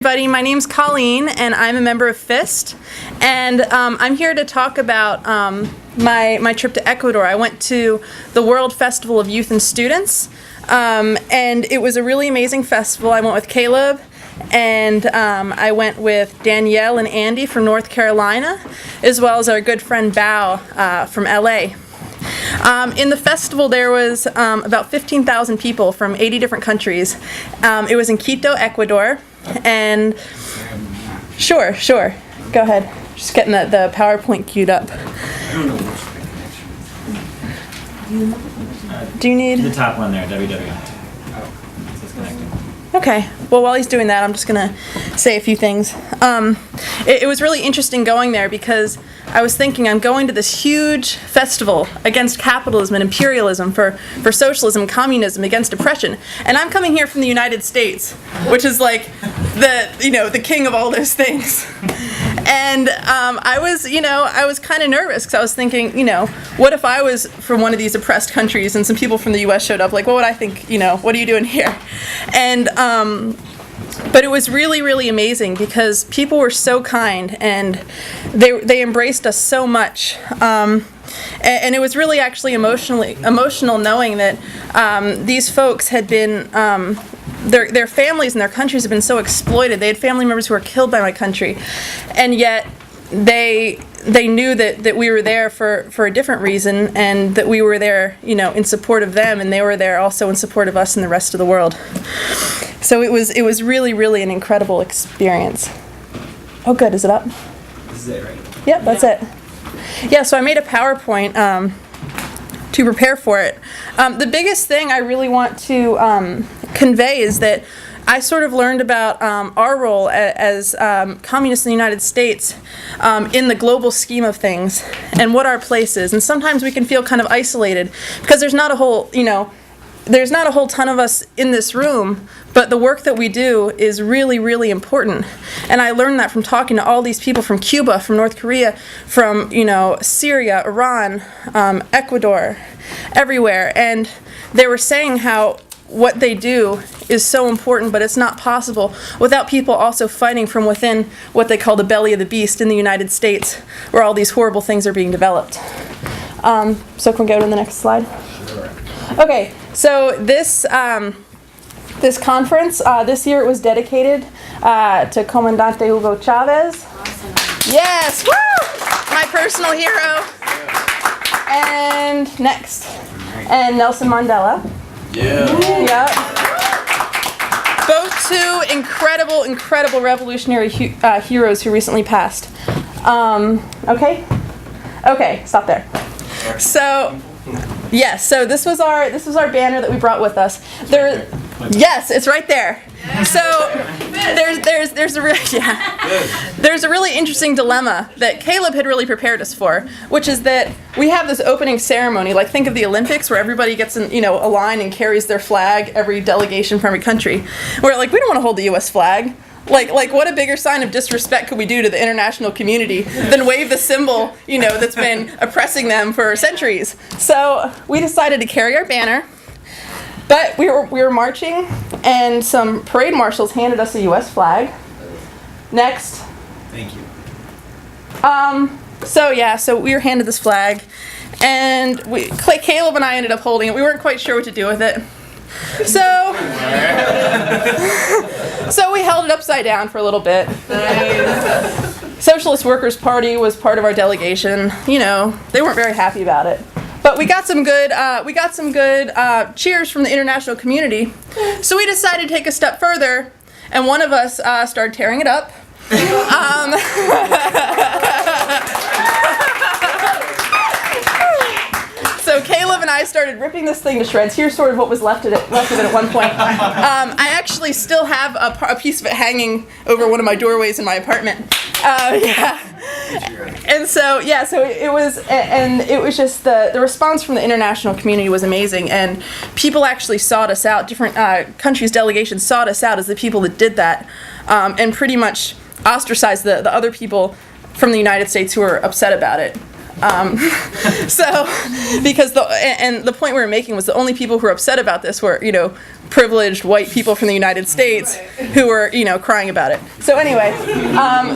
Everybody, my name's Colleen and I'm a member of FIST, and I'm here to talk about my trip to Ecuador. I went to the World Festival of Youth and Students, and it was a really amazing festival. I went with Caleb, and I went with Danielle and Andy from North Carolina, as well as our good friend Bao from LA. In the festival there was about 15,000 people from 80 different countries. It was in Quito, Ecuador. And sure, go ahead. Just getting the PowerPoint queued up. Do you need the top one there, www. It's connecting. Okay. Well, while he's doing that, I'm just gonna say a few things. It was really interesting going there because I was thinking I'm going to this huge festival against capitalism and imperialism, for socialism and communism, against oppression, and I'm coming here from the United States, which is like the king of all those things. And I was kind of nervous because I was thinking, what if I was from one of these oppressed countries and some people from the U.S. showed up? Like, what would I think? What are you doing here? And but it was really, really amazing because people were so kind and they embraced us so much. And it was really actually emotional knowing that these folks had been, their families and their countries have been so exploited. They had family members who were killed by my country, and yet they knew that we were there for a different reason, and that we were there, in support of them, and they were there also in support of us and the rest of the world. So it was really, really an incredible experience. Oh, good. Is it up? This is it, right? Yep, that's it. Yeah, so I made a PowerPoint to prepare for it. The biggest thing I really want to convey is that I sort of learned about our role as communists in the United States in the global scheme of things and what our place is. And sometimes we can feel kind of isolated because there's not a whole ton of us in this room, but the work that we do is really, really important. And I learned that from talking to all these people from Cuba, from North Korea, from, Syria, Iran, Ecuador, everywhere. And they were saying how what they do is so important, but it's not possible without people also fighting from within what they call the belly of the beast in the United States, where all these horrible things are being developed. So can we go to the next slide? Sure. Okay, so this conference, this year it was dedicated to Comandante Hugo Chavez. Awesome. Yes, woo! My personal hero. And next, and Nelson Mandela. Yeah. Yep. Both two incredible revolutionary heroes who recently passed. Okay, stop there. So, yes. So this was our banner that we brought with us. Yes, it's right there. So there's a really interesting dilemma that Caleb had really prepared us for, which is that we have this opening ceremony, like think of the Olympics, where everybody gets in a line and carries their flag, every delegation from every country. We're like, we don't want to hold the U.S. flag. Like what a bigger sign of disrespect could we do to the international community than wave the symbol, that's been oppressing them for centuries. So we decided to carry our banner. But we were marching, and some parade marshals handed us a U.S. flag. Next. Thank you. So we were handed this flag, and Caleb and I ended up holding it. We weren't quite sure what to do with it. So we held it upside down for a little bit. Socialist Workers' Party was part of our delegation. They weren't very happy about it. But we got some good cheers from the international community. So we decided to take a step further, and one of us started tearing it up. So Caleb and I started ripping this thing to shreds. Here's sort of what was left of it at one point. I actually still have a piece of it hanging over one of my doorways in my apartment. And so it was just the response from the international community was amazing, and people actually sought us out. Different countries' delegations sought us out as the people that did that, and pretty much ostracized the other people from the United States who were upset about it. Because the point we were making was the only people who were upset about this were privileged white people from the United States who were, crying about it. So anyway,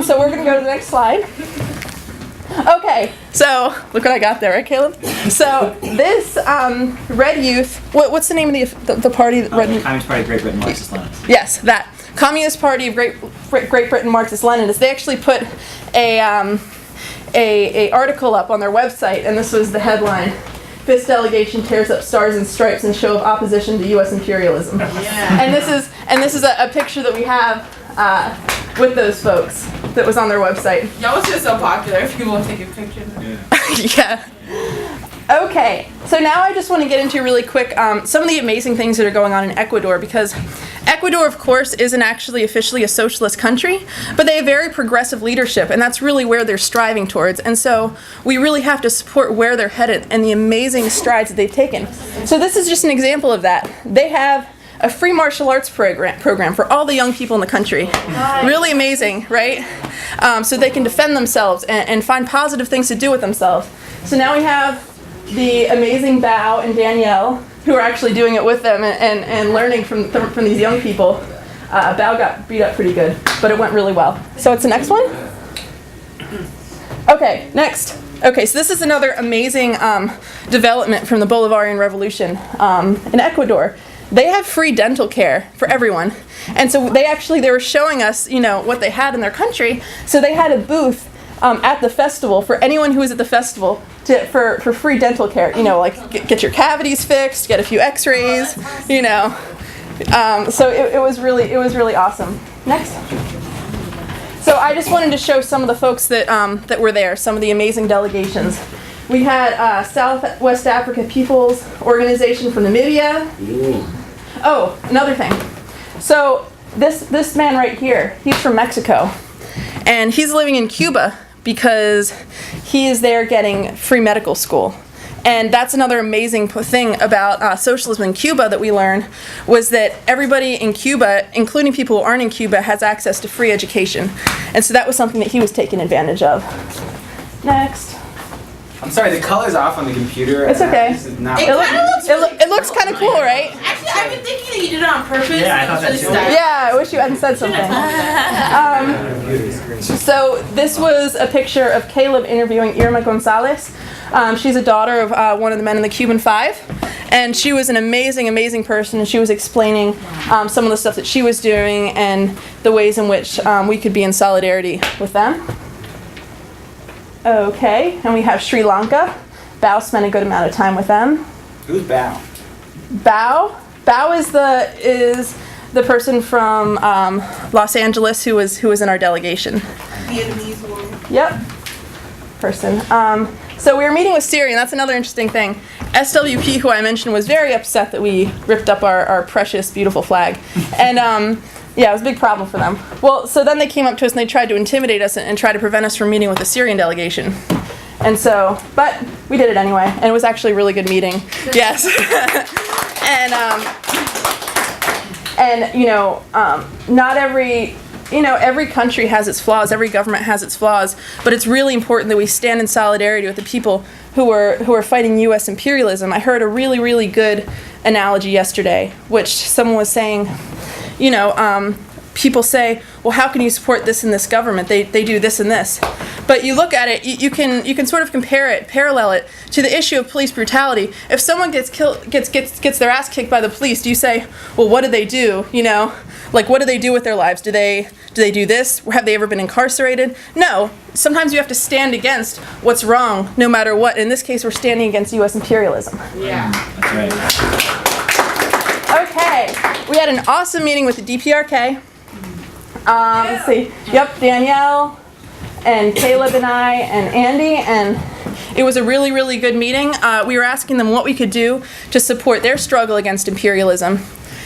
so we're going to go to the next slide. Okay, so look what I got there, right, Caleb? So this Red Youth, what's the name of the party? The Communist Party of Great Britain, Marxist-Leninists. Yes, that. Communist Party of Great Britain, Marxist-Leninists. They actually put a article up on their website, and this was the headline: FIST delegation tears up stars and stripes in show of opposition to U.S. imperialism. Yeah. And this is a picture that we have with those folks that was on their website. Y'all was just so popular if people want to take a picture. Yeah. Okay, so now I just want to get into really quick some of the amazing things that are going on in Ecuador, because Ecuador, of course, isn't actually officially a socialist country, but they have very progressive leadership, and that's really where they're striving towards. And so we really have to support where they're headed and the amazing strides that they've taken. So this is just an example of that. They have a free martial arts program for all the young people in the country. Nice. Really amazing, right? So they can defend themselves and find positive things to do with themselves. So now we have the amazing Bao and Danielle, who are actually doing it with them and learning from these young people. Bao got beat up pretty good, but it went really well. So it's the next one? Okay, next. Okay, so this is another amazing development from the Bolivarian Revolution in Ecuador. They have free dental care for everyone. And so they were showing us, what they had in their country. So they had a booth at the festival for anyone who was at the festival for free dental care. Like get your cavities fixed, get a few x-rays, So it was really awesome. Next. So I just wanted to show some of the folks that were there, some of the amazing delegations. We had Southwest Africa People's Organization from Namibia. Ooh. Oh, another thing. So this man right here, he's from Mexico, and he's living in Cuba because he is there getting free medical school. And that's another amazing thing about socialism in Cuba that we learned, was that everybody in Cuba, including people who aren't in Cuba, has access to free education. And so that was something that he was taking advantage of. Next. I'm sorry, the color's off on the computer. It's okay. It looks kind of cool, right? Actually, I've been thinking that you did it on purpose. Yeah, I thought that too. Yeah, I wish you hadn't said something. So this was a picture of Caleb interviewing Irma Gonzalez. She's a daughter of one of the men in the Cuban Five. And she was an amazing, amazing person, and she was explaining some of the stuff that she was doing and the ways in which we could be in solidarity with them. Okay, and we have Sri Lanka. Bao spent a good amount of time with them. Who's Bao? Bao is the person from Los Angeles who was in our delegation. Vietnamese woman. Yep. Person. So we were meeting with Syria, and that's another interesting thing. SWP, who I mentioned, was very upset that we ripped up our precious, beautiful flag. And yeah, it was a big problem for them. Well, so then they came up to us and they tried to intimidate us and try to prevent us from meeting with the Syrian delegation. And so, but we did it anyway, and it was actually a really good meeting. Yes. Not every country has its flaws, every government has its flaws, but it's really important that we stand in solidarity with the people who are fighting U.S. imperialism. I heard a really, really good analogy yesterday, which someone was saying, people say, well, how can you support this and this government? They do this and this. But you look at it, you can sort of parallel it to the issue of police brutality. If someone gets their ass kicked by the police, do you say, well, what did they do? Like, what do they do with their lives? Do they do this? Have they ever been incarcerated? No. Sometimes you have to stand against what's wrong, no matter what. In this case, we're standing against U.S. imperialism. Yeah. That's right. Okay. We had an awesome meeting with the DPRK. Let's see. Yep, Danielle and Caleb and I and Andy, and it was a really, really good meeting. We were asking them what we could do to support their struggle against imperialism.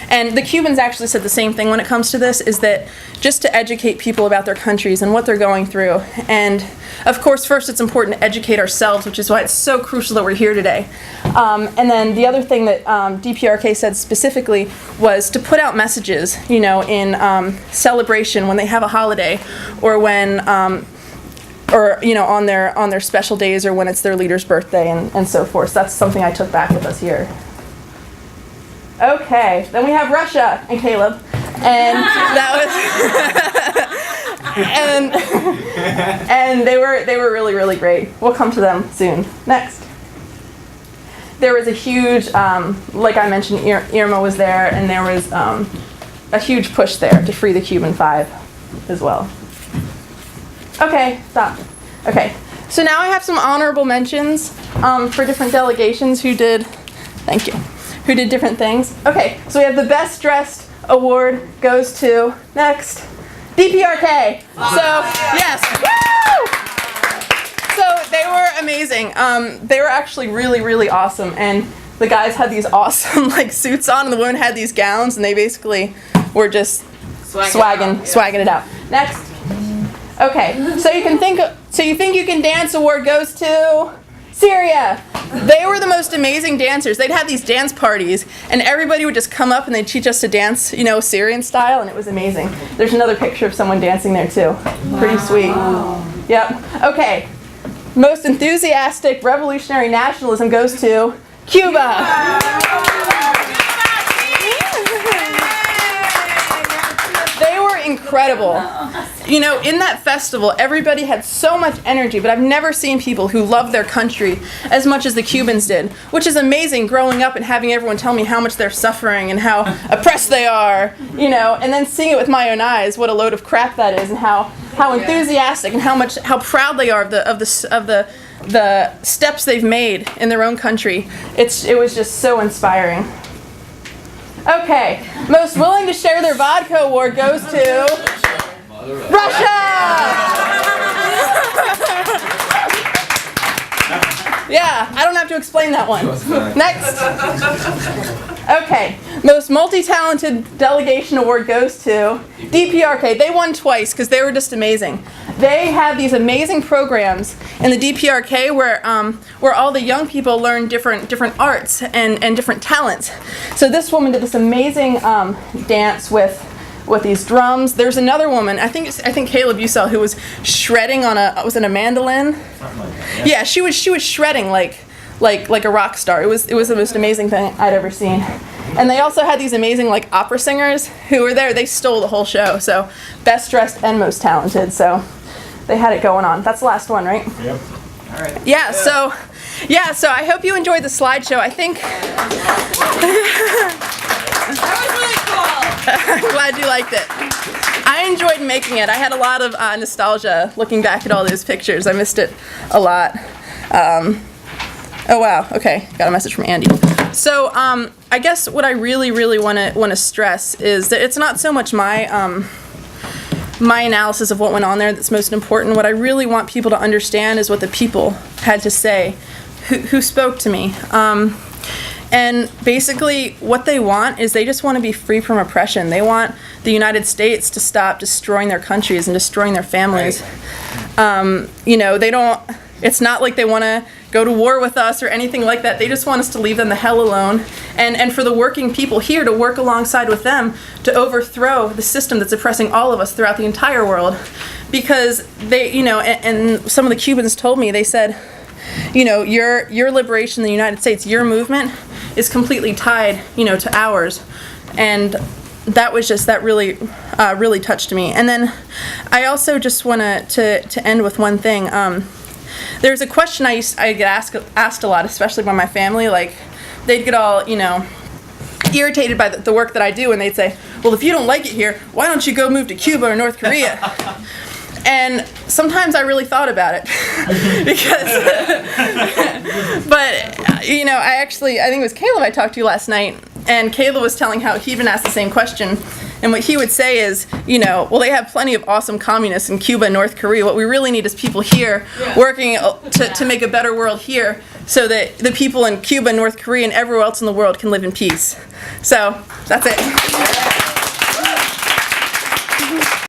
And the Cubans actually said the same thing when it comes to this, is that just to educate people about their countries and what they're going through. And of course, first it's important to educate ourselves, which is why it's so crucial that we're here today. And then the other thing that DPRK said specifically was to put out messages, in celebration when they have a holiday, or when, on their special days, or when it's their leader's birthday, and so forth. So that's something I took back with us here. Okay, then we have Russia and Caleb, and that was, and they were really, really great. We'll come to them soon. Next. There was a huge, like I mentioned, Irma was there, and there was a huge push there to free the Cuban Five as well. Okay, stop. Okay, so now I have some honorable mentions for different delegations who did, thank you, who did different things. Okay, so we have the Best Dressed Award goes to, next, DPRK. So, yes, woo! So they were amazing. They were actually really, really awesome, and the guys had these awesome like suits on, and the women had these gowns, and they basically were just swagging it out. Next. Okay, so you think you can dance award goes to Syria. They were the most amazing dancers. They'd have these dance parties, and everybody would just come up and they'd teach us to dance, Syrian style, and it was amazing. There's another picture of someone dancing there too. Pretty sweet. Yep. Okay. Most enthusiastic revolutionary nationalism goes to Cuba. They were incredible. In that festival, everybody had so much energy, but I've never seen people who love their country as much as the Cubans did, which is amazing growing up and having everyone tell me how much they're suffering and how oppressed they are, and then seeing it with my own eyes, what a load of crap that is, and how enthusiastic and how proud they are of the steps they've made in their own country. It was just so inspiring. Okay, most willing to share their vodka award goes to Russia! Yeah, I don't have to explain that one. Next. Okay, most multi-talented delegation award goes to DPRK. They won twice because they were just amazing. They had these amazing programs in the DPRK where all the young people learn different arts and different talents. So this woman did this amazing dance with these drums. There's another woman, I think Caleb you saw, who was shredding on was it a mandolin? Something like that, Yeah, she was shredding like a rock star. It was the most amazing thing I'd ever seen. And they also had these amazing like opera singers who were there. They stole the whole show. So best dressed and most talented. So they had it going on. That's the last one, right? Yep. All right. Yeah. So I hope you enjoyed the slideshow. I think. That was really cool. I'm glad you liked it. I enjoyed making it. I had a lot of nostalgia looking back at all those pictures. I missed it a lot. Oh wow. Okay, got a message from Andy. So I guess what I really want to stress is that it's not so much my analysis of what went on there that's most important. What I really want people to understand is what the people had to say, who spoke to me. And basically what they want is they just want to be free from oppression. They want the United States to stop destroying their countries and destroying their families. They don't, it's not like they want to go to war with us or anything like that. They just want us to leave them the hell alone. And for the working people here to work alongside with them to overthrow the system that's oppressing all of us throughout the entire world. Because they, and some of the Cubans told me, they said, your liberation in the United States, your movement is completely tied, to ours. And that really touched me. And then I also just want to end with one thing. There's a question I get asked a lot, especially by my family. Like, they'd get all, irritated by the work that I do, and they'd say, well, if you don't like it here, why don't you go move to Cuba or North Korea? And sometimes I really thought about it because, but I think it was Caleb I talked to last night, and Caleb was telling how he'd been asked the same question, and what he would say is, well, they have plenty of awesome communists in Cuba and North Korea. What we really need is people here working to make a better world here, so that the people in Cuba, North Korea, and everywhere else in the world can live in peace. So that's it.